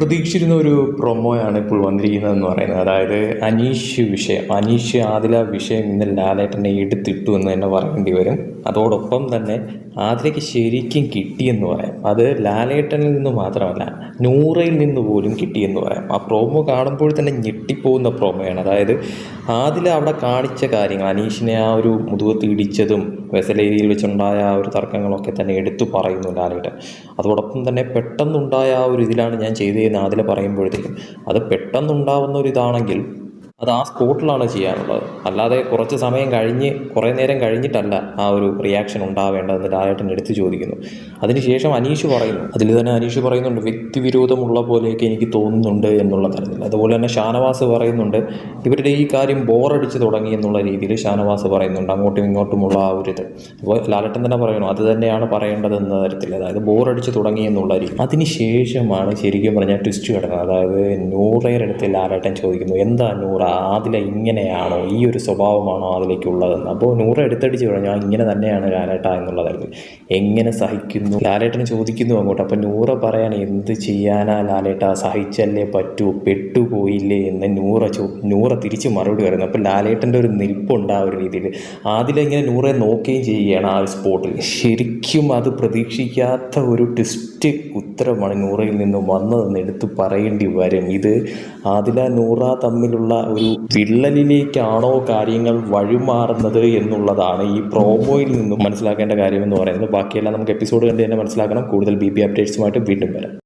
പ്രതീക്ഷിച്ചിരുന്ന ഒരു പ്രൊമോയാണ് ഇപ്പോൾ വന്നിരിക്കുന്നതെന്ന് പറയുന്നത്. അതായത് അനീഷ് ആദില വിഷയം ഇന്ന് ലാലേട്ടനെ എടുത്തിട്ടു എന്ന് തന്നെ പറയേണ്ടി വരും. അതോടൊപ്പം തന്നെ ആദിലയ്ക്ക് ശരിക്കും കിട്ടിയെന്ന് പറയാം. അത് ലാലേട്ടനിൽ നിന്ന് മാത്രമല്ല, നൂറയിൽ നിന്ന് പോലും കിട്ടിയെന്ന് പറയാം. ആ പ്രോമോ കാണുമ്പോൾ തന്നെ ഞെട്ടിപ്പോകുന്ന പ്രോമോയാണ്. അതായത് ആദില അവിടെ കാണിച്ച കാര്യങ്ങൾ, അനീഷിനെ ആ ഒരു മുതുകത്ത് ഇടിച്ചതും വെസലേരിയിൽ വെച്ചുണ്ടായ ആ ഒരു തർക്കങ്ങളൊക്കെ തന്നെ എടുത്തു പറയുന്നു ലാലേട്ടൻ. അതോടൊപ്പം തന്നെ പെട്ടെന്നുണ്ടായ ആ ഒരു ഇതിലാണ് ഞാൻ ചെയ്തതെന്ന് ആദില പറയുമ്പോഴത്തേക്കും, അത് പെട്ടെന്നുണ്ടാവുന്ന ഒരു ഇതാണെങ്കിൽ അത് ആ സ്പോട്ടിലാണ് ചെയ്യാനുള്ളത്. അല്ലാതെ കുറച്ച് സമയം കഴിഞ്ഞ് കുറേ നേരം കഴിഞ്ഞിട്ടല്ല ആ ഒരു റിയാക്ഷൻ ഉണ്ടാവേണ്ടതെന്ന് ലാലേട്ടൻ എടുത്ത് ചോദിക്കുന്നു. അതിനുശേഷം അനീഷ് പറയുന്നു, അതിൽ തന്നെ അനീഷ് പറയുന്നുണ്ട്, വ്യക്തിവിരോധമുള്ള പോലെയൊക്കെ എനിക്ക് തോന്നുന്നുണ്ട് എന്നുള്ള തരത്തിൽ. അതുപോലെ തന്നെ ഷാനവാസ് പറയുന്നുണ്ട്, ഇവരുടെ ഈ കാര്യം ബോറടിച്ച് തുടങ്ങി എന്നുള്ള രീതിയിൽ ഷാനവാസ് പറയുന്നുണ്ട്, അങ്ങോട്ടും ഇങ്ങോട്ടുമുള്ള ആ ഒരു ഇത്. അപ്പോൾ ലാലേട്ടൻ തന്നെ പറയുന്നു, അത് തന്നെയാണ് പറയേണ്ടത് എന്ന തരത്തിൽ, അതായത് ബോറടിച്ച് തുടങ്ങി എന്നുള്ള രീതി. അതിനുശേഷമാണ് ശരിക്കും പറഞ്ഞാൽ ട്വിസ്റ്റ് കിടക്കുന്നത്. അതായത് നൂറയുടെ അടുത്ത് ലാലേട്ടൻ ചോദിക്കുന്നു, എന്താ നൂറ, ആദില ഇങ്ങനെയാണോ, ഈ ഒരു സ്വഭാവമാണോ ആദിലേക്കുള്ളതെന്ന്. അപ്പോൾ നൂറ എടുത്തടിച്ച് പറഞ്ഞു, ഞാൻ ഇങ്ങനെ തന്നെയാണ് ലാലേട്ട എന്നുള്ളതായിരുന്നു. എങ്ങനെ സഹിക്കുന്നു ലാലേട്ടൻ ചോദിക്കുന്നു അങ്ങോട്ട്. അപ്പം നൂറ പറയാൻ, എന്ത് ചെയ്യാനാ ലാലേട്ട, സഹിച്ചല്ലേ പറ്റൂ, പെട്ടുപോയില്ലേ എന്ന് നൂറ തിരിച്ച് മറുപടി പറയുന്നു. അപ്പം ലാലേട്ടൻ്റെ ഒരു നിൽപ്പുണ്ട് ആ ഒരു രീതിയിൽ. ആദില ഇങ്ങനെ നൂറയെ നോക്കുകയും ചെയ്യുകയാണ് ആ ഒരു സ്പോട്ടിൽ. ശരിക്കും അത് പ്രതീക്ഷിക്കാത്ത ഒരു ട്വിസ്റ്റ് ഉത്തരമാണ് നൂറയിൽ നിന്നും വന്നതെന്ന് എടുത്തു പറയേണ്ടി വരും. ഇത് ആദില നൂറ തമ്മിലുള്ള ഒരു വിള്ളലിലേക്കാണോ കാര്യങ്ങൾ വഴിമാറുന്നത് എന്നുള്ളതാണ് ഈ പ്രോമോയിൽ നിന്നും മനസ്സിലാക്കേണ്ട കാര്യമെന്ന് പറയുന്നത്. ബാക്കിയെല്ലാം നമുക്ക് എപ്പിസോഡ് കണ്ട് തന്നെ മനസ്സിലാക്കണം. കൂടുതൽ BB അപ്ഡേറ്റ്സുമായിട്ട് വീണ്ടും വരാം.